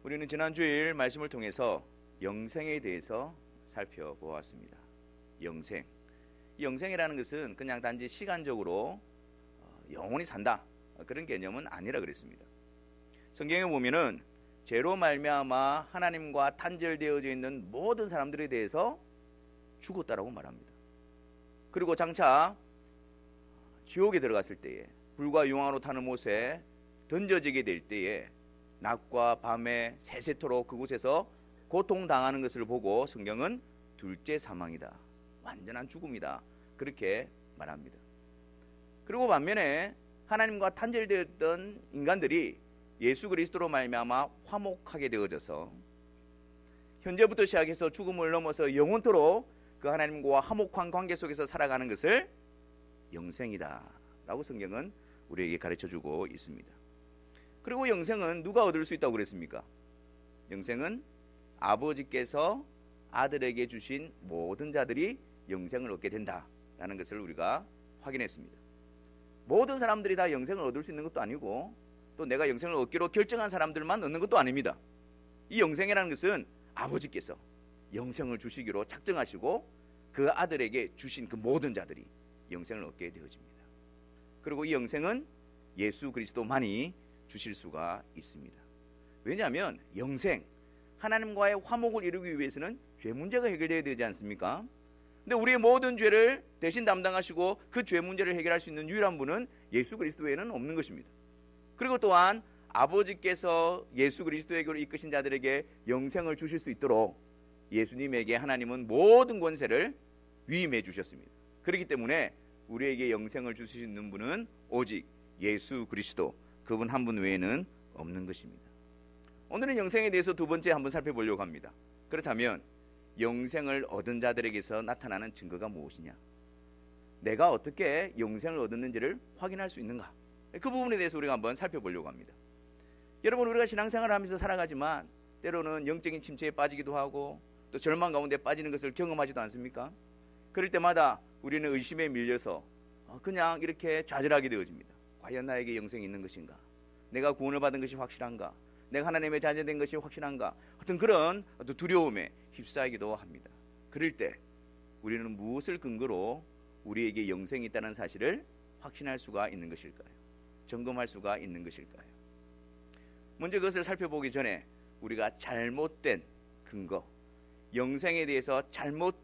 우리는 지난 주일 말씀을 통해서 영생에 대해서 살펴보았습니다. 영생. 이 영생이라는 것은 그냥 단지 시간적으로 영원히 산다 그런 개념은 아니라 그랬습니다. 성경에 보면은 죄로 말미암아 하나님과 단절되어져 있는 모든 사람들에 대해서 죽었다라고 말합니다. 그리고 장차 지옥에 들어갔을 때에 불과 용화로 타는 못에 던져지게 될 때에 낮과 밤에 세세토록 그곳에서 고통당하는 것을 보고 성경은 둘째 사망이다, 완전한 죽음이다 그렇게 말합니다. 그리고 반면에 하나님과 단절되었던 인간들이 예수 그리스도로 말미암아 화목하게 되어져서 현재부터 시작해서 죽음을 넘어서 영원토록 그 하나님과 화목한 관계 속에서 살아가는 것을 영생이다 라고 성경은 우리에게 가르쳐주고 있습니다. 그리고 영생은 누가 얻을 수 있다고 그랬습니까? 영생은 아버지께서 아들에게 주신 모든 자들이 영생을 얻게 된다라는 것을 우리가 확인했습니다. 모든 사람들이 다 영생을 얻을 수 있는 것도 아니고 또 내가 영생을 얻기로 결정한 사람들만 얻는 것도 아닙니다. 이 영생이라는 것은 아버지께서 영생을 주시기로 작정하시고 그 아들에게 주신 그 모든 자들이 영생을 얻게 되어집니다. 그리고 이 영생은 예수 그리스도만이 주실 수가 있습니다. 왜냐하면 영생, 하나님과의 화목을 이루기 위해서는 죄 문제가 해결되어야 되지 않습니까? 근데 우리의 모든 죄를 대신 담당하시고 그 죄 문제를 해결할 수 있는 유일한 분은 예수 그리스도 외에는 없는 것입니다. 그리고 또한 아버지께서 예수 그리스도에게로 이끄신 자들에게 영생을 주실 수 있도록 예수님에게 하나님은 모든 권세를 위임해 주셨습니다. 그렇기 때문에 우리에게 영생을 주실 수 있는 분은 오직 예수 그리스도, 그분 한 분 외에는 없는 것입니다. 오늘은 영생에 대해서 두 번째 한번 살펴보려고 합니다. 그렇다면 영생을 얻은 자들에게서 나타나는 증거가 무엇이냐? 내가 어떻게 영생을 얻었는지를 확인할 수 있는가? 그 부분에 대해서 우리가 한번 살펴보려고 합니다. 여러분, 우리가 신앙생활을 하면서 살아가지만 때로는 영적인 침체에 빠지기도 하고 또 절망 가운데 빠지는 것을 경험하지도 않습니까? 그럴 때마다 우리는 의심에 밀려서 그냥 이렇게 좌절하게 되어집니다. 과연 나에게 영생이 있는 것인가? 내가 구원을 받은 것이 확실한가? 내가 하나님의 자녀된 것이 확실한가? 어떤 그런 두려움에 휩싸이기도 합니다. 그럴 때 우리는 무엇을 근거로 우리에게 영생이 있다는 사실을 확신할 수가 있는 것일까요? 점검할 수가 있는 것일까요? 먼저 그것을 살펴보기 전에 우리가 잘못된 근거, 영생에 대해서 잘못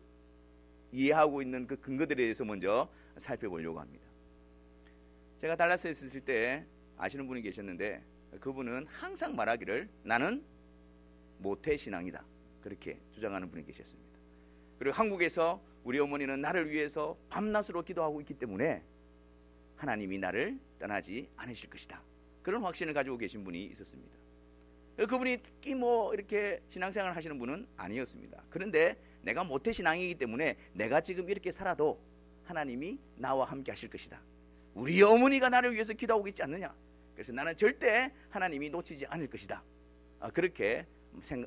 이해하고 있는 그 근거들에 대해서 먼저 살펴보려고 합니다. 제가 달라스에 있을 때 아시는 분이 계셨는데 그분은 항상 말하기를 나는 모태신앙이다 그렇게 주장하는 분이 계셨습니다. 그리고 한국에서 우리 어머니는 나를 위해서 밤낮으로 기도하고 있기 때문에 하나님이 나를 떠나지 않으실 것이다 그런 확신을 가지고 계신 분이 있었습니다. 그분이 특히 이렇게 신앙생활을 하시는 분은 아니었습니다. 그런데 내가 모태신앙이기 때문에 내가 지금 이렇게 살아도 하나님이 나와 함께 하실 것이다. 우리 어머니가 나를 위해서 기도하고 있지 않느냐? 그래서 나는 절대 하나님이 놓치지 않을 것이다. 그렇게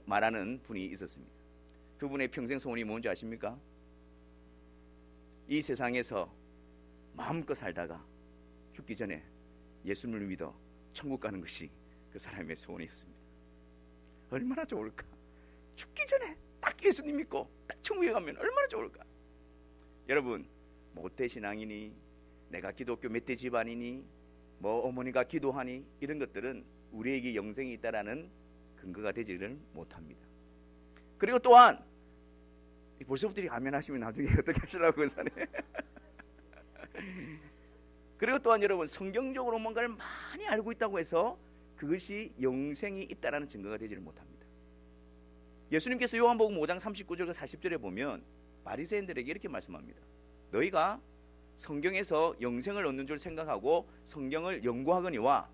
말하는 분이 있었습니다. 그분의 평생 소원이 뭔지 아십니까? 이 세상에서 마음껏 살다가 죽기 전에 예수님을 믿어 천국 가는 것이 그 사람의 소원이었습니다. 얼마나 좋을까? 죽기 전에 딱 예수님 믿고 딱 천국에 가면 얼마나 좋을까? 여러분, 모태신앙이니 내가 기독교 멧돼 집안이니 어머니가 기도하니 이런 것들은 우리에게 영생이 있다라는 근거가 되지를 못합니다. 그리고 또한 벌써부터 아멘 하시면 나중에 어떻게 하시려고 그러네. 그리고 또한 여러분, 성경적으로 뭔가를 많이 알고 있다고 해서 그것이 영생이 있다라는 증거가 되지를 못합니다. 예수님께서 요한복음 5장 39절과 40절에 보면 바리새인들에게 이렇게 말씀합니다. 너희가 성경에서 영생을 얻는 줄 생각하고 성경을 연구하거니와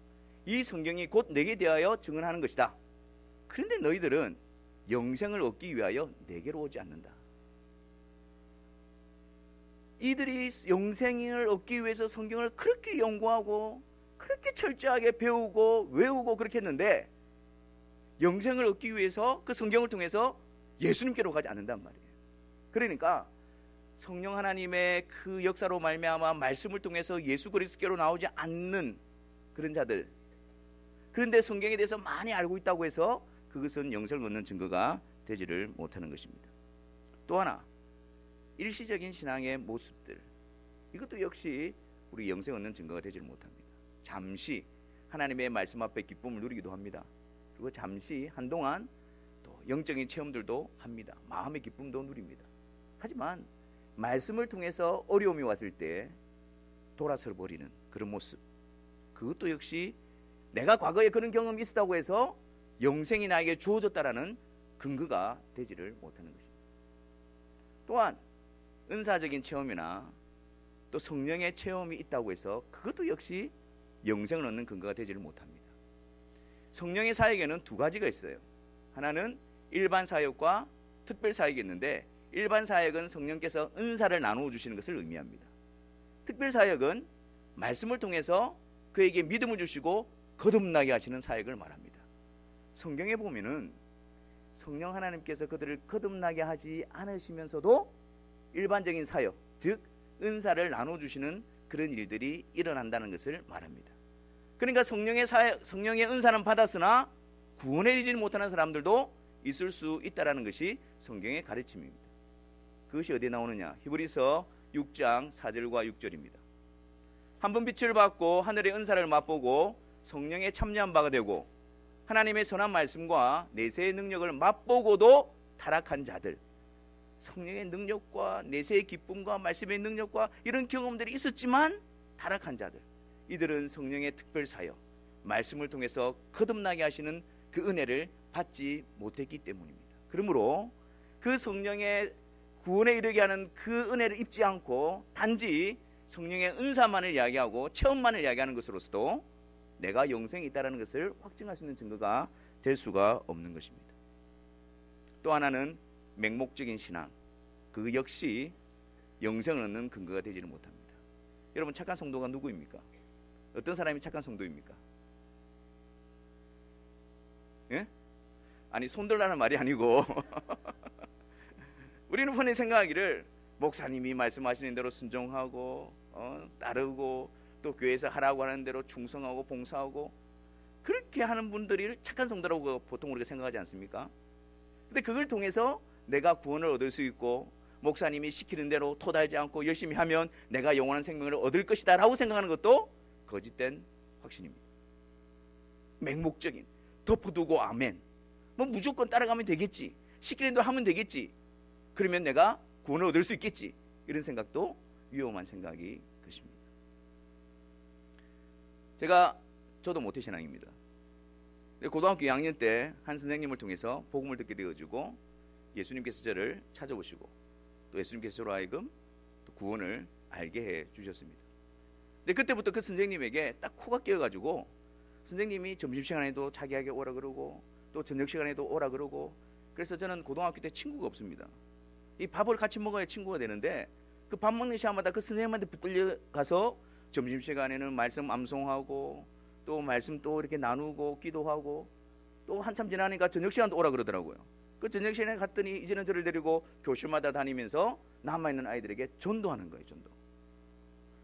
이 성경이 곧 내게 대하여 증언하는 것이다. 그런데 너희들은 영생을 얻기 위하여 내게로 오지 않는다. 이들이 영생을 얻기 위해서 성경을 그렇게 연구하고 그렇게 철저하게 배우고 외우고 그렇게 했는데 영생을 얻기 위해서 그 성경을 통해서 예수님께로 가지 않는단 말이에요. 그러니까 성령 하나님의 그 역사로 말미암아 말씀을 통해서 예수 그리스도께로 나오지 않는 그런 자들, 그런데 성경에 대해서 많이 알고 있다고 해서 그것은 영생을 얻는 증거가 되지를 못하는 것입니다. 또 하나, 일시적인 신앙의 모습들, 이것도 역시 우리 영생 얻는 증거가 되지를 못합니다. 잠시 하나님의 말씀 앞에 기쁨을 누리기도 합니다. 그리고 잠시 한동안 또 영적인 체험들도 합니다. 마음의 기쁨도 누립니다. 하지만 말씀을 통해서 어려움이 왔을 때 돌아서 버리는 그런 모습, 그것도 역시 내가 과거에 그런 경험이 있었다고 해서 영생이 나에게 주어졌다라는 근거가 되지를 못하는 것입니다. 또한 은사적인 체험이나 또 성령의 체험이 있다고 해서 그것도 역시 영생을 얻는 근거가 되지를 못합니다. 성령의 사역에는 두 가지가 있어요. 하나는 일반 사역과 특별 사역이 있는데, 일반 사역은 성령께서 은사를 나누어 주시는 것을 의미합니다. 특별 사역은 말씀을 통해서 그에게 믿음을 주시고 거듭나게 하시는 사역을 말합니다. 성경에 보면은 성령 하나님께서 그들을 거듭나게 하지 않으시면서도 일반적인 사역, 즉 은사를 나눠주시는 그런 일들이 일어난다는 것을 말합니다. 그러니까 성령의 사역, 성령의 은사는 받았으나 구원에 이르지 못하는 사람들도 있을 수 있다는 것이 성경의 가르침입니다. 그것이 어디에 나오느냐? 히브리서 6장 4절과 6절입니다. 한 번 빛을 받고 하늘의 은사를 맛보고 성령에 참여한 바가 되고 하나님의 선한 말씀과 내세의 능력을 맛보고도 타락한 자들, 성령의 능력과 내세의 기쁨과 말씀의 능력과 이런 경험들이 있었지만 타락한 자들, 이들은 성령의 특별 사역, 말씀을 통해서 거듭나게 하시는 그 은혜를 받지 못했기 때문입니다. 그러므로 그 성령의 구원에 이르게 하는 그 은혜를 입지 않고 단지 성령의 은사만을 이야기하고 체험만을 이야기하는 것으로서도 내가 영생이 있다는 것을 확증할 수 있는 증거가 될 수가 없는 것입니다. 또 하나는 맹목적인 신앙, 그 역시 영생을 얻는 근거가 되지를 못합니다. 여러분, 착한 성도가 누구입니까? 어떤 사람이 착한 성도입니까? 예? 아니, 손들라는 말이 아니고 우리는 흔히 생각하기를 목사님이 말씀하시는 대로 순종하고 따르고 또 교회에서 하라고 하는 대로 충성하고 봉사하고 그렇게 하는 분들이 착한 성도라고 보통 우리가 생각하지 않습니까? 근데 그걸 통해서 내가 구원을 얻을 수 있고 목사님이 시키는 대로 토달지 않고 열심히 하면 내가 영원한 생명을 얻을 것이다 라고 생각하는 것도 거짓된 확신입니다. 맹목적인, 덮어두고 아멘, 뭐 무조건 따라가면 되겠지, 시키는 대로 하면 되겠지, 그러면 내가 구원을 얻을 수 있겠지, 이런 생각도 위험한 생각이 것입니다. 저도 모태신앙입니다. 고등학교 2학년 때 한 선생님을 통해서 복음을 듣게 되어지고 예수님께서 저를 찾아오시고 또 예수님께서 저로 하여금 구원을 알게 해 주셨습니다. 근데 그때부터 그 선생님에게 딱 코가 끼어가지고 선생님이 점심시간에도 자기에게 오라 그러고 또 저녁시간에도 오라 그러고, 그래서 저는 고등학교 때 친구가 없습니다. 이 밥을 같이 먹어야 친구가 되는데 그 밥 먹는 시간마다 그 선생님한테 붙들려 가서 점심시간에는 말씀 암송하고 또 말씀 또 이렇게 나누고 기도하고 또 한참 지나니까 저녁시간도 오라 그러더라고요. 그 저녁시간에 갔더니 이제는 저를 데리고 교실마다 다니면서 남아있는 아이들에게 전도하는 거예요. 전도.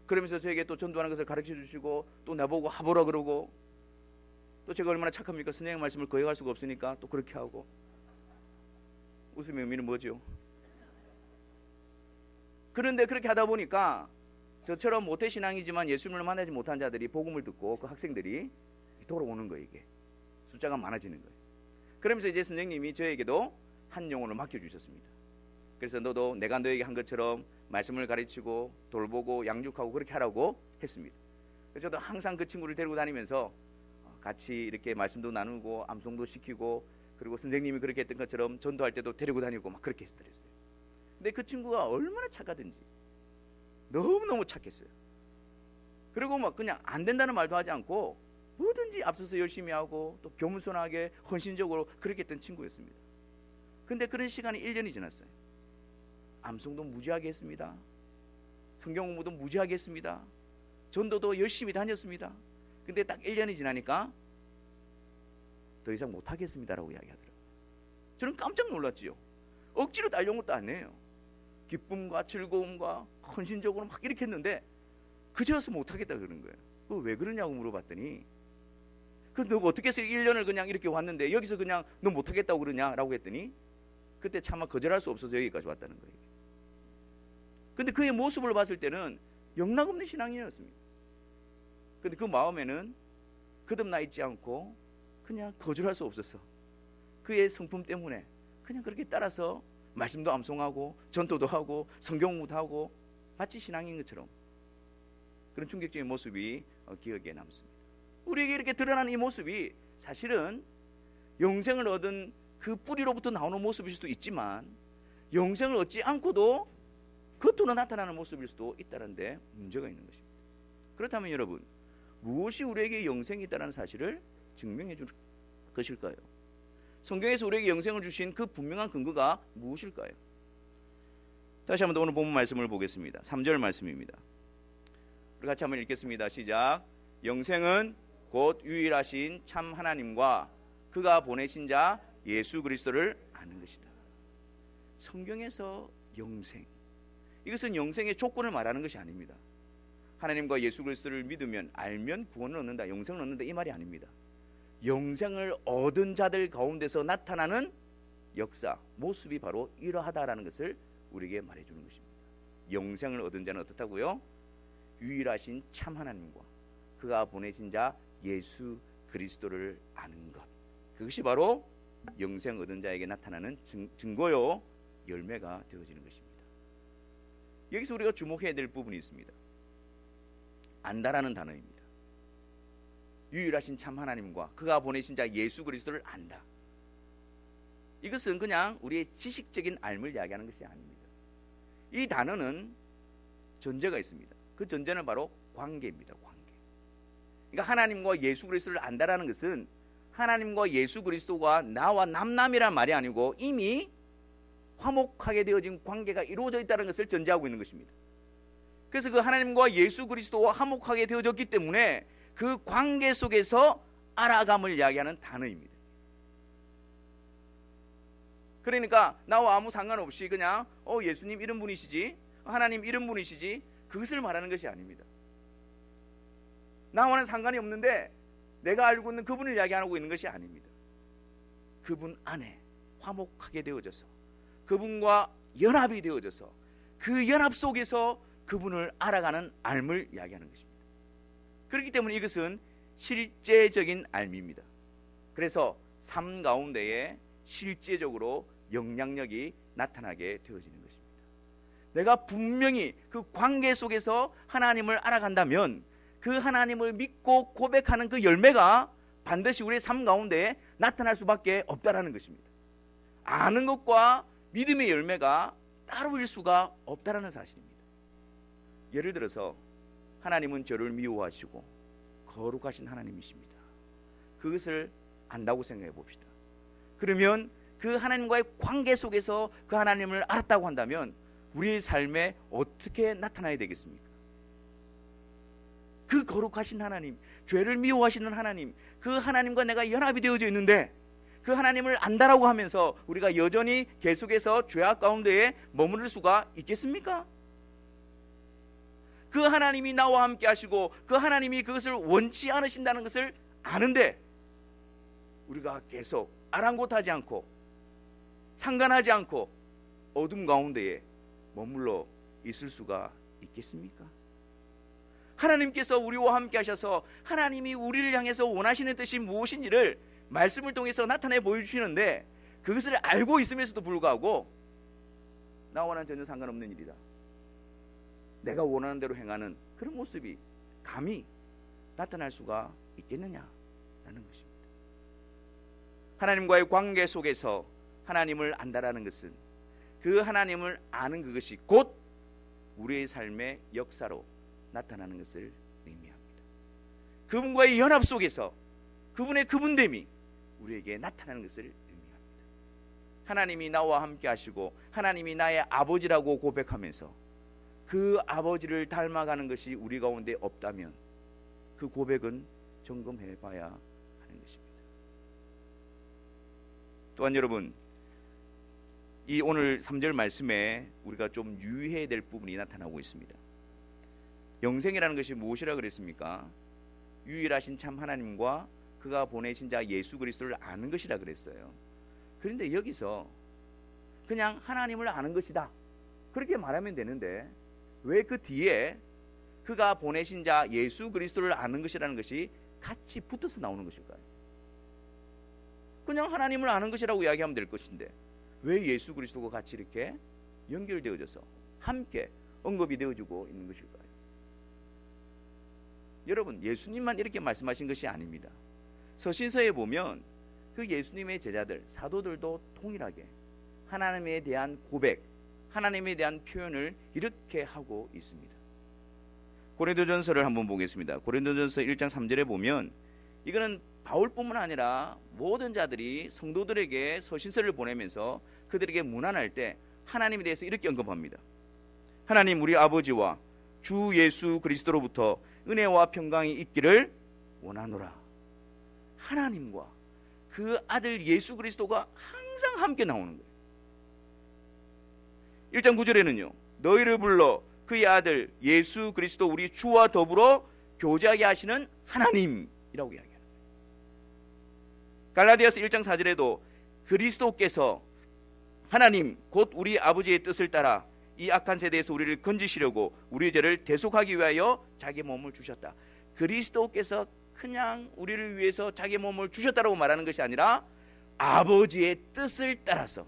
그러면서 저에게 또 전도하는 것을 가르쳐 주시고 또 나보고 하보라 그러고, 또 제가 얼마나 착합니까? 선생님 말씀을 거역할 수가 없으니까 또 그렇게 하고. 웃음의 의미는 뭐죠? 그런데 그렇게 하다 보니까 저처럼 모태신앙이지만 예수님을 만나지 못한 자들이 복음을 듣고 그 학생들이 돌아오는 거예요. 이게 숫자가 많아지는 거예요. 그러면서 이제 선생님이 저에게도 한 영혼을 맡겨주셨습니다. 그래서 너도 내가 너에게 한 것처럼 말씀을 가르치고 돌보고 양육하고 그렇게 하라고 했습니다. 그래서 저도 항상 그 친구를 데리고 다니면서 같이 이렇게 말씀도 나누고 암송도 시키고, 그리고 선생님이 그렇게 했던 것처럼 전도할 때도 데리고 다니고 막 그렇게 했어요. 근데 그 친구가 얼마나 착하든지 너무너무 착했어요. 그리고 막 그냥 안 된다는 말도 하지 않고 뭐든지 앞서서 열심히 하고 또 겸손하게 헌신적으로 그렇게 했던 친구였습니다. 근데 그런 시간이 1년이 지났어요. 암송도 무지하게 했습니다. 성경 공부도 무지하게 했습니다. 전도도 열심히 다녔습니다. 근데 딱 1년이 지나니까 더 이상 못하겠습니다라고 이야기하더라고요. 저는 깜짝 놀랐지요. 억지로 달려온 것도 아니에요. 기쁨과 즐거움과 헌신적으로 막 이렇게 했는데 그제서 못하겠다 그러는 거예요. 왜 그러냐고 물어봤더니 그래서 너 어떻게 해서 1년을 그냥 이렇게 왔는데 여기서 그냥 너 못하겠다고 그러냐라고 했더니 그때 차마 거절할 수 없어서 여기까지 왔다는 거예요. 근데 그의 모습을 봤을 때는 영락없는 신앙인이었습니다. 근데 그 마음에는 거듭나 있지 않고 그냥 거절할 수 없었어. 그의 성품 때문에 그냥 그렇게 따라서 말씀도 암송하고 전도도 하고 성경 묵상하고 마치 신앙인 것처럼 그런 충격적인 모습이 기억에 남습니다. 우리에게 이렇게 드러나는 이 모습이 사실은 영생을 얻은 그 뿌리로부터 나오는 모습일 수도 있지만 영생을 얻지 않고도 겉으로 나타나는 모습일 수도 있다는 데 문제가 있는 것입니다. 그렇다면 여러분, 무엇이 우리에게 영생이 있다는 사실을 증명해 줄 것일까요? 성경에서 우리에게 영생을 주신 그 분명한 근거가 무엇일까요? 다시 한번 오늘 본문 말씀을 보겠습니다. 3절 말씀입니다. 우리 같이 한번 읽겠습니다. 시작. 영생은 곧 유일하신 참 하나님과 그가 보내신 자 예수 그리스도를 아는 것이다. 성경에서 영생, 이것은 영생의 조건을 말하는 것이 아닙니다. 하나님과 예수 그리스도를 믿으면 알면 구원을 얻는다, 영생을 얻는다, 이 말이 아닙니다. 영생을 얻은 자들 가운데서 나타나는 역사, 모습이 바로 이러하다라는 것을 우리에게 말해주는 것입니다. 영생을 얻은 자는 어떻다고요? 유일하신 참 하나님과 그가 보내신 자 예수 그리스도를 아는 것, 그것이 바로 영생 얻은 자에게 나타나는 증거요 열매가 되어지는 것입니다. 여기서 우리가 주목해야 될 부분이 있습니다. 안다라는 단어입니다. 유일하신 참 하나님과 그가 보내신 자 예수 그리스도를 안다. 이것은 그냥 우리의 지식적인 알을 이야기하는 것이 아닙니다. 이 단어는 전제가 있습니다. 그 전제는 바로 관계입니다. 관계. 그러니까 하나님과 예수 그리스도를 안다라는 것은 하나님과 예수 그리스도가 나와 남남이란 말이 아니고 이미 화목하게 되어진 관계가 이루어져 있다는 것을 전제하고 있는 것입니다. 그래서 그 하나님과 예수 그리스도와 화목하게 되어졌기 때문에 그 관계 속에서 알아감을 이야기하는 단어입니다. 그러니까 나와 아무 상관없이 그냥 예수님 이런 분이시지, 하나님 이런 분이시지, 그것을 말하는 것이 아닙니다. 나와는 상관이 없는데 내가 알고 있는 그분을 이야기하고 있는 것이 아닙니다. 그분 안에 화목하게 되어져서 그분과 연합이 되어져서 그 연합 속에서 그분을 알아가는 알을 이야기하는 것입니다. 그렇기 때문에 이것은 실제적인 알미입니다. 그래서 삶 가운데에 실제적으로 영향력이 나타나게 되어지는 것입니다. 내가 분명히 그 관계 속에서 하나님을 알아간다면 그 하나님을 믿고 고백하는 그 열매가 반드시 우리의 삶 가운데 나타날 수밖에 없다라는 것입니다. 아는 것과 믿음의 열매가 따로일 수가 없다라는 사실입니다. 예를 들어서 하나님은 저를 미워하시고 거룩하신 하나님이십니다. 그것을 안다고 생각해 봅시다. 그러면 그 하나님과의 관계 속에서 그 하나님을 알았다고 한다면 우리의 삶에 어떻게 나타나야 되겠습니까? 그 거룩하신 하나님, 죄를 미워하시는 하나님, 그 하나님과 내가 연합이 되어져 있는데 그 하나님을 안다라고 하면서 우리가 여전히 계속해서 죄악 가운데에 머무를 수가 있겠습니까? 그 하나님이 나와 함께 하시고 그 하나님이 그것을 원치 않으신다는 것을 아는데 우리가 계속 아랑곳하지 않고 상관하지 않고 어둠 가운데에 머물러 있을 수가 있겠습니까? 하나님께서 우리와 함께 하셔서 하나님이 우리를 향해서 원하시는 뜻이 무엇인지를 말씀을 통해서 나타내 보여주시는데 그것을 알고 있음에서도 불구하고 나와는 전혀 상관없는 일이다, 내가 원하는 대로 행하는 그런 모습이 감히 나타날 수가 있겠느냐라는 것입니다. 하나님과의 관계 속에서 하나님을 안다라는 것은 그 하나님을 아는 그것이 곧 우리의 삶의 역사로 나타나는 것을 의미합니다. 그분과의 연합 속에서 그분의 그분됨이 우리에게 나타나는 것을 의미합니다. 하나님이 나와 함께 하시고 하나님이 나의 아버지라고 고백하면서 그 아버지를 닮아가는 것이 우리 가운데 없다면 그 고백은 점검해 봐야 하는 것입니다. 또한 여러분, 이 오늘 3절 말씀에 우리가 좀 유의해야 될 부분이 나타나고 있습니다. 영생이라는 것이 무엇이라 그랬습니까? 유일하신 참 하나님과 그가 보내신 자 예수 그리스도를 아는 것이라 그랬어요. 그런데 여기서 그냥 하나님을 아는 것이다 그렇게 말하면 되는데 왜 그 뒤에 그가 보내신 자 예수 그리스도를 아는 것이라는 것이 같이 붙어서 나오는 것일까요? 그냥 하나님을 아는 것이라고 이야기하면 될 것인데 왜 예수 그리스도가 같이 이렇게 연결되어져서 함께 언급이 되어지고 있는 것일까요? 여러분, 예수님만 이렇게 말씀하신 것이 아닙니다. 서신서에 보면 그 예수님의 제자들, 사도들도 동일하게 하나님에 대한 고백, 하나님에 대한 표현을 이렇게 하고 있습니다. 고린도전서를 한번 보겠습니다. 고린도전서 1장 3절에 보면 이거는 바울뿐만 아니라 모든 자들이 성도들에게 서신서를 보내면서 그들에게 문안할 때 하나님에 대해서 이렇게 언급합니다. 하나님 우리 아버지와 주 예수 그리스도로부터 은혜와 평강이 있기를 원하노라. 하나님과 그 아들 예수 그리스도가 항상 함께 나오는 거예요. 1장 9절에는요. 너희를 불러 그의 아들 예수 그리스도 우리 주와 더불어 교제하게 하시는 하나님이라고 이야기합니다. 갈라디아서 1장 4절에도 그리스도께서 하나님 곧 우리 아버지의 뜻을 따라 이 악한 세대에서 우리를 건지시려고 우리의 죄를 대속하기 위하여 자기 몸을 주셨다. 그리스도께서 그냥 우리를 위해서 자기 몸을 주셨다라고 말하는 것이 아니라 아버지의 뜻을 따라서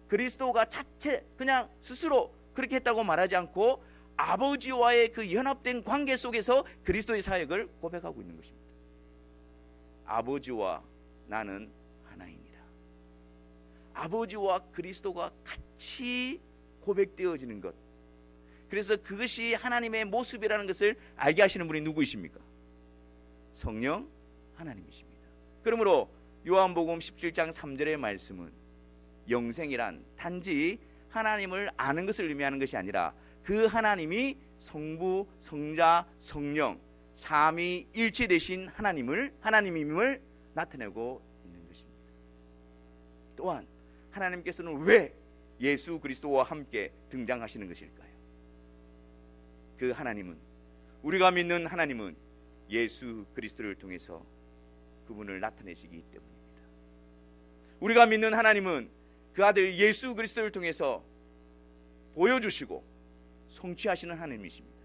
그리스도가 자체 그냥 스스로 그렇게 했다고 말하지 않고 아버지와의 그 연합된 관계 속에서 그리스도의 사역을 고백하고 있는 것입니다. 아버지와 나는 하나이니라. 아버지와 그리스도가 같이 고백되어지는 것. 그래서 그것이 하나님의 모습이라는 것을 알게 하시는 분이 누구이십니까? 성령 하나님이십니다. 그러므로 요한복음 17장 3절의 말씀은 영생이란 단지 하나님을 아는 것을 의미하는 것이 아니라 그 하나님이 성부, 성자, 성령 삼위일체 되신 하나님임을 나타내고 있는 것입니다. 또한 하나님께서는 왜 예수 그리스도와 함께 등장하시는 것일까요? 그 하나님은, 우리가 믿는 하나님은 예수 그리스도를 통해서 그분을 나타내시기 때문입니다. 우리가 믿는 하나님은 그 아들 예수 그리스도를 통해서 보여주시고 성취하시는 하나님이십니다.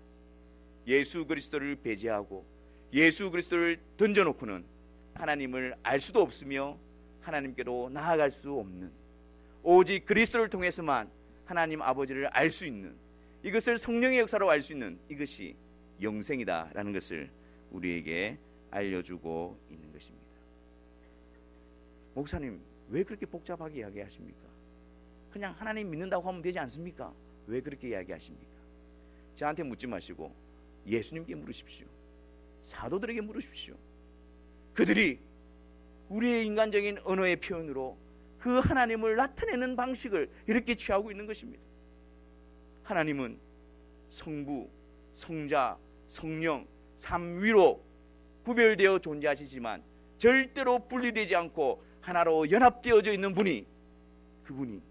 예수 그리스도를 배제하고 예수 그리스도를 던져놓고는 하나님을 알 수도 없으며 하나님께로 나아갈 수 없는, 오직 그리스도를 통해서만 하나님 아버지를 알 수 있는, 이것을 성령의 역사로 알 수 있는 이것이 영생이다라는 것을 우리에게 알려주고 있는 것입니다. 목사님, 왜 그렇게 복잡하게 이야기하십니까? 그냥 하나님 믿는다고 하면 되지 않습니까? 왜 그렇게 이야기하십니까? 저한테 묻지 마시고 예수님께 물으십시오. 사도들에게 물으십시오. 그들이 우리의 인간적인 언어의 표현으로 그 하나님을 나타내는 방식을 이렇게 취하고 있는 것입니다. 하나님은 성부, 성자, 성령 삼위로 구별되어 존재하시지만 절대로 분리되지 않고 하나로 연합되어져 있는 분이, 그분이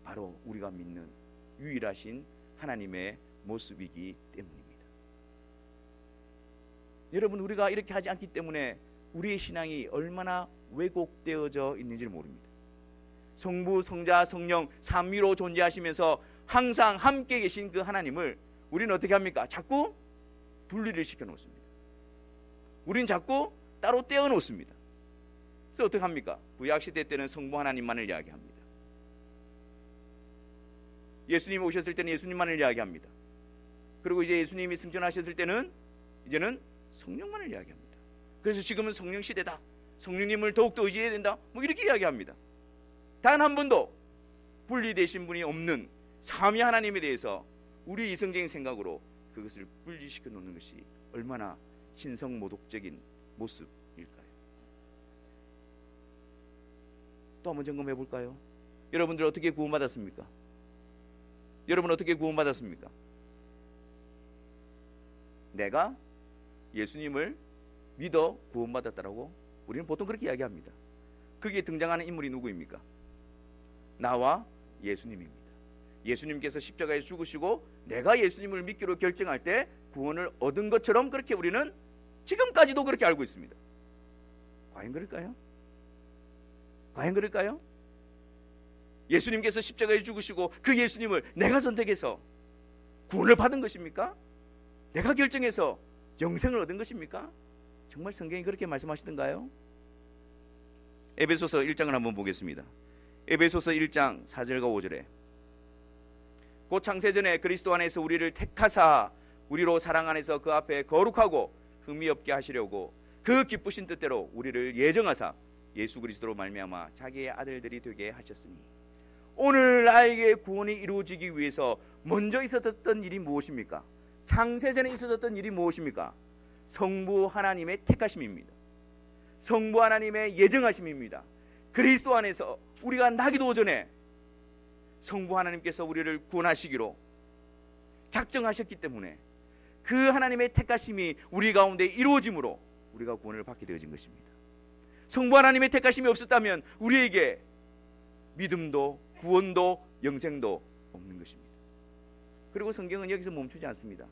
바로 우리가 믿는 유일하신 하나님의 모습이기 때문입니다. 여러분, 우리가 이렇게 하지 않기 때문에 우리의 신앙이 얼마나 왜곡되어져 있는지를 모릅니다. 성부, 성자, 성령 삼위로 존재하시면서 항상 함께 계신 그 하나님을 우리는 어떻게 합니까? 자꾸 분리를 시켜놓습니다. 우리는 자꾸 따로 떼어놓습니다. 그래서 어떻게 합니까? 구약시대 때는 성부 하나님만을 이야기합니다. 예수님이 오셨을 때는 예수님만을 이야기합니다. 그리고 이제 예수님이 승천하셨을 때는 이제는 성령만을 이야기합니다. 그래서 지금은 성령 시대다, 성령님을 더욱더 의지해야 된다, 뭐 이렇게 이야기합니다. 단 한 번도 분리되신 분이 없는 삼위 하나님에 대해서 우리 이성적인 생각으로 그것을 분리시켜 놓는 것이 얼마나 신성모독적인 모습일까요? 또 한번 점검해 볼까요? 여러분들 어떻게 구원받았습니까? 여러분 어떻게 구원받았습니까? 내가 예수님을 믿어 구원받았다라고 우리는 보통 그렇게 이야기합니다. 거기에 등장하는 인물이 누구입니까? 나와 예수님입니다. 예수님께서 십자가에 죽으시고 내가 예수님을 믿기로 결정할 때 구원을 얻은 것처럼 그렇게 우리는 지금까지도 그렇게 알고 있습니다. 과연 그럴까요? 과연 그럴까요? 예수님께서 십자가에 죽으시고 그 예수님을 내가 선택해서 구원을 받은 것입니까? 내가 결정해서 영생을 얻은 것입니까? 정말 성경이 그렇게 말씀하시던가요? 에베소서 1장을 한번 보겠습니다. 에베소서 1장 4절과 5절에 곧 창세전에 그리스도 안에서 우리를 택하사 우리로 사랑 안에서 그 앞에 거룩하고 흠이 없게 하시려고 그 기쁘신 뜻대로 우리를 예정하사 예수 그리스도로 말미암아 자기의 아들들이 되게 하셨으니. 오늘 나에게 구원이 이루어지기 위해서 먼저 있었던 일이 무엇입니까? 창세전에 있었던 일이 무엇입니까? 성부 하나님의 택하심입니다. 성부 하나님의 예정하심입니다. 그리스도 안에서 우리가 나기도 전에 성부 하나님께서 우리를 구원하시기로 작정하셨기 때문에 그 하나님의 택하심이 우리 가운데 이루어짐으로 우리가 구원을 받게 되어진 것입니다. 성부 하나님의 택하심이 없었다면 우리에게 믿음도 구원도 영생도 없는 것입니다. 그리고 성경은 여기서 멈추지 않습니다.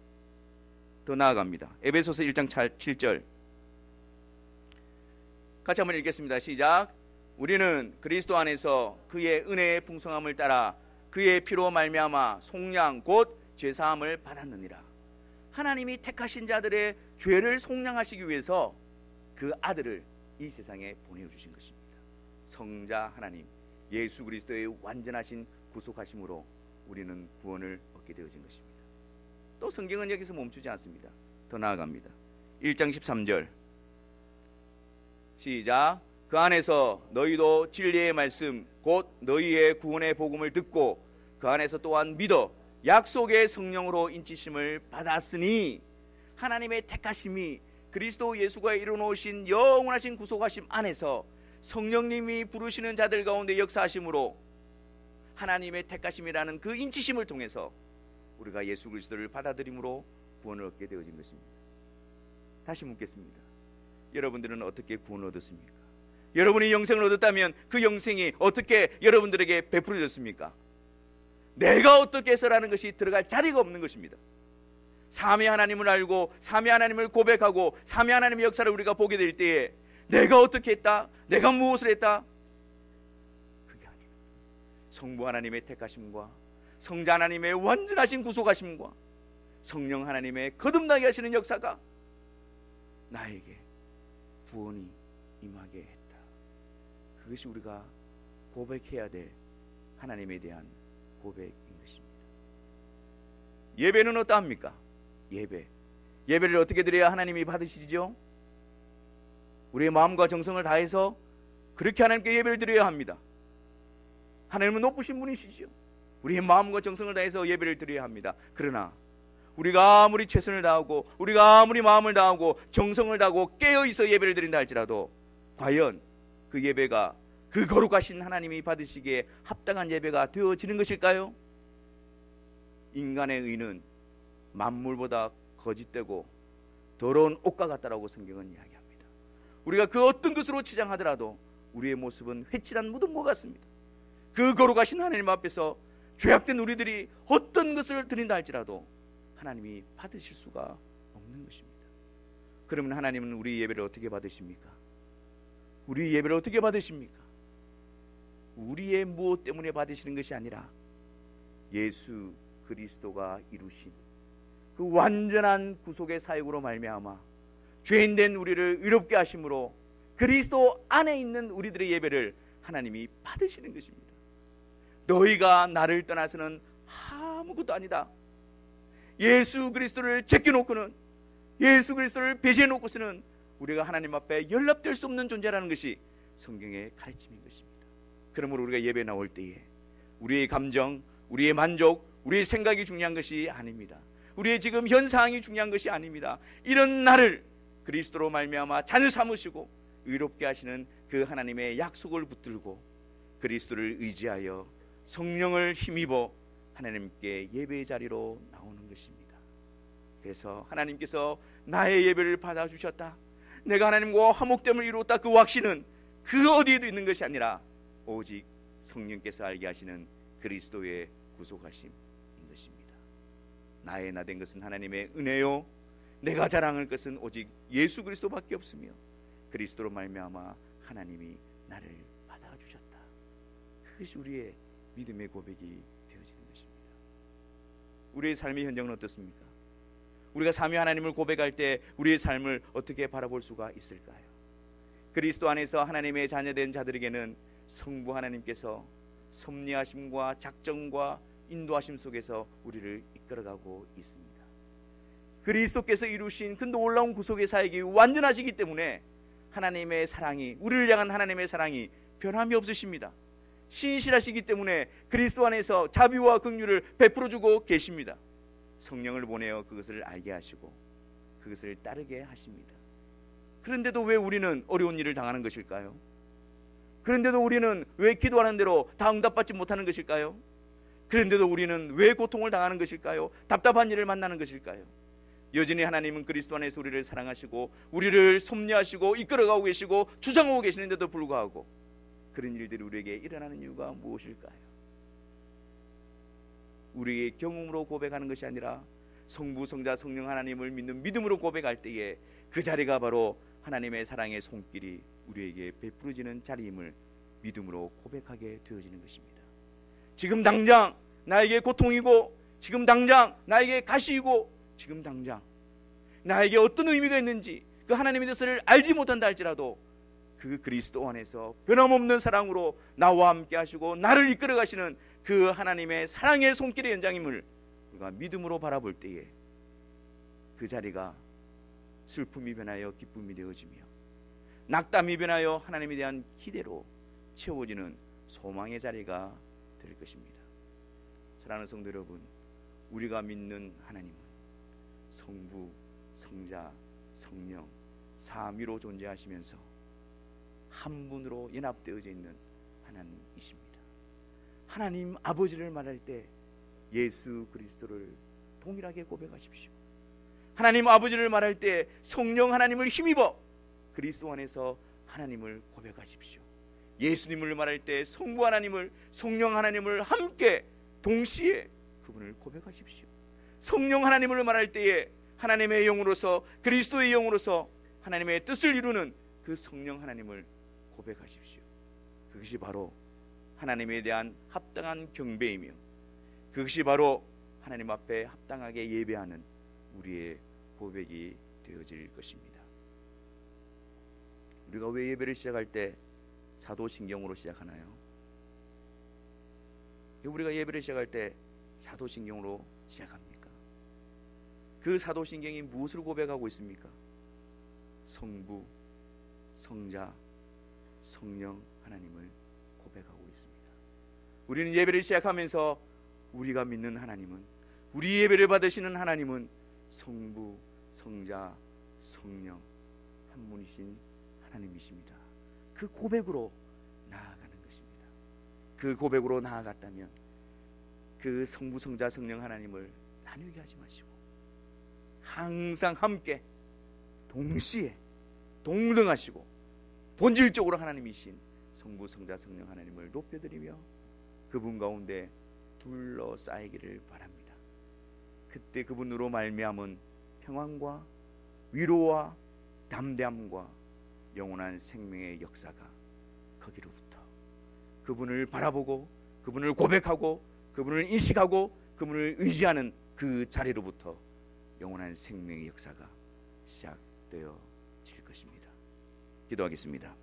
더 나아갑니다. 에베소서 1장 7절 같이 한번 읽겠습니다. 시작. 우리는 그리스도 안에서 그의 은혜의 풍성함을 따라 그의 피로 말미암아 속량 곧 죄사함을 받았느니라. 하나님이 택하신 자들의 죄를 속량하시기 위해서 그 아들을 이 세상에 보내주신 것입니다. 성자 하나님 예수 그리스도의 완전하신 구속하심으로 우리는 구원을 얻게 되어진 것입니다. 또 성경은 여기서 멈추지 않습니다. 더 나아갑니다. 1장 13절 시작. 그 안에서 너희도 진리의 말씀 곧 너희의 구원의 복음을 듣고 그 안에서 또한 믿어 약속의 성령으로 인치심을 받았으니. 하나님의 택하심이 그리스도 예수가 이루어놓으신 영원하신 구속하심 안에서 성령님이 부르시는 자들 가운데 역사하심으로 하나님의 택하심이라는 그 인치심을 통해서 우리가 예수 그리스도를 받아들임으로 구원을 얻게 되어진 것입니다. 다시 묻겠습니다. 여러분들은 어떻게 구원을 얻었습니까? 여러분이 영생을 얻었다면 그 영생이 어떻게 여러분들에게 베풀어졌습니까? 내가 어떻게 해서라는 것이 들어갈 자리가 없는 것입니다. 삼위 하나님을 알고 삼위 하나님을 고백하고 삼위 하나님의 역사를 우리가 보게 될 때에 내가 어떻게 했다? 내가 무엇을 했다? 그게 아니에요. 성부 하나님의 택하심과 성자 하나님의 완전하신 구속하심과 성령 하나님의 거듭나게 하시는 역사가 나에게 구원이 임하게 했다. 그것이 우리가 고백해야 될 하나님에 대한 고백인 것입니다. 예배는 어떠합니까? 예배를 어떻게 드려야 하나님이 받으시죠? 우리의 마음과 정성을 다해서 그렇게 하나님께 예배를 드려야 합니다. 하나님은 높으신 분이시죠. 우리의 마음과 정성을 다해서 예배를 드려야 합니다. 그러나 우리가 아무리 최선을 다하고 우리가 아무리 마음을 다하고 정성을 다하고 깨어있어 예배를 드린다 할지라도 과연 그 예배가 그 거룩하신 하나님이 받으시기에 합당한 예배가 되어지는 것일까요? 인간의 의는 만물보다 거짓되고 더러운 옷과 같다라고 성경은 이야기합니다. 우리가 그 어떤 것으로 치장하더라도 우리의 모습은 회칠한 무덤과 같습니다. 그 거룩하신 하나님 앞에서 죄악된 우리들이 어떤 것을 드린다 할지라도 하나님이 받으실 수가 없는 것입니다. 그러면 하나님은 우리 예배를 어떻게 받으십니까? 우리 예배를 어떻게 받으십니까? 우리의 무엇 때문에 받으시는 것이 아니라 예수 그리스도가 이루신 그 완전한 구속의 사역으로 말미암아 죄인된 우리를 의롭게 하심으로 그리스도 안에 있는 우리들의 예배를 하나님이 받으시는 것입니다. 너희가 나를 떠나서는 아무것도 아니다. 예수 그리스도를 제껴놓고는 예수 그리스도를 배제해놓고서는 우리가 하나님 앞에 연락될 수 없는 존재라는 것이 성경의 가르침인 것입니다. 그러므로 우리가 예배 나올 때에 우리의 감정, 우리의 만족, 우리의 생각이 중요한 것이 아닙니다. 우리의 지금 현 상황이 중요한 것이 아닙니다. 이런 나를 그리스도로 말미암아 자녀 삼으시고 의롭게 하시는 그 하나님의 약속을 붙들고 그리스도를 의지하여 성령을 힘입어 하나님께 예배의 자리로 나오는 것입니다. 그래서 하나님께서 나의 예배를 받아주셨다, 내가 하나님과 화목됨을 이루었다, 그 확신은 그 어디에도 있는 것이 아니라 오직 성령께서 알게 하시는 그리스도의 구속하심인 것입니다. 나의 나 된 것은 하나님의 은혜요, 내가 자랑할 것은 오직 예수 그리스도밖에 없으며 그리스도로 말미암아 하나님이 나를 받아주셨다. 그것이 우리의 믿음의 고백이 되어지는 것입니다. 우리의 삶의 현장은 어떻습니까? 우리가 삼위 하나님을 고백할 때 우리의 삶을 어떻게 바라볼 수가 있을까요? 그리스도 안에서 하나님의 자녀된 자들에게는 성부 하나님께서 섭리하심과 작정과 인도하심 속에서 우리를 이끌어가고 있습니다. 그리스도께서 이루신 그 놀라운 구속의 사역이 완전하시기 때문에 하나님의 사랑이, 우리를 향한 하나님의 사랑이 변함이 없으십니다. 신실하시기 때문에 그리스도 안에서 자비와 긍휼을 베풀어주고 계십니다. 성령을 보내어 그것을 알게 하시고 그것을 따르게 하십니다. 그런데도 왜 우리는 어려운 일을 당하는 것일까요? 그런데도 우리는 왜 기도하는 대로 다 응답받지 못하는 것일까요? 그런데도 우리는 왜 고통을 당하는 것일까요? 답답한 일을 만나는 것일까요? 여전히 하나님은 그리스도 안에서 우리를 사랑하시고 우리를 섭리하시고 이끌어가고 계시고 주장하고 계시는데도 불구하고 그런 일들이 우리에게 일어나는 이유가 무엇일까요? 우리의 경험으로 고백하는 것이 아니라 성부, 성자, 성령 하나님을 믿는 믿음으로 고백할 때에 그 자리가 바로 하나님의 사랑의 손길이 우리에게 베풀어지는 자리임을 믿음으로 고백하게 되어지는 것입니다. 지금 당장 나에게 고통이고, 지금 당장 나에게 가시이고, 지금 당장 나에게 어떤 의미가 있는지 그 하나님의 뜻을 알지 못한다 할지라도 그 그리스도 안에서 변함없는 사랑으로 나와 함께 하시고 나를 이끌어 가시는 그 하나님의 사랑의 손길의 연장임을 우리가 믿음으로 바라볼 때에 그 자리가 슬픔이 변하여 기쁨이 되어지며 낙담이 변하여 하나님에 대한 기대로 채워지는 소망의 자리가 될 것입니다. 사랑하는 성도 여러분, 우리가 믿는 하나님은 성부, 성자, 성령 삼위로 존재하시면서 한 분으로 연합되어져 있는 하나님이십니다. 하나님 아버지를 말할 때 예수 그리스도를 동일하게 고백하십시오. 하나님 아버지를 말할 때 성령 하나님을 힘입어 그리스도 안에서 하나님을 고백하십시오. 예수님을 말할 때 성부 하나님을, 성령 하나님을 함께 동시에 그분을 고백하십시오. 성령 하나님을 말할 때에 하나님의 영으로서, 그리스도의 영으로서 하나님의 뜻을 이루는 그 성령 하나님을 고백하십시오. 그것이 바로 하나님에 대한 합당한 경배이며 그것이 바로 하나님 앞에 합당하게 예배하는 우리의 고백이 되어질 것입니다. 우리가 왜 예배를 시작할 때 사도신경으로 시작하나요? 우리가 예배를 시작할 때 사도신경으로 시작합니까? 그 사도신경이 무엇을 고백하고 있습니까? 성부, 성자, 성령 하나님을 고백하고 있습니다. 우리는 예배를 시작하면서 우리가 믿는 하나님은, 우리 예배를 받으시는 하나님은 성부, 성자, 성령 한 분이신 하나님이십니다. 그 고백으로 나아가는 것입니다. 그 고백으로 나아갔다면 그 성부, 성자, 성령 하나님을 나누게 하지 마시고 항상 함께 동시에 동등하시고 본질적으로 하나님이신 성부, 성자, 성령 하나님을 높여드리며 그분 가운데 둘러싸이기를 바랍니다. 그때 그분으로 말미암은 평안과 위로와 담대함과 영원한 생명의 역사가 거기로부터 그분을 바라보고 그분을 고백하고 그분을 인식하고 그분을 의지하는 그 자리로부터 영원한 생명의 역사가 시작되어질 것입니다. 기도하겠습니다.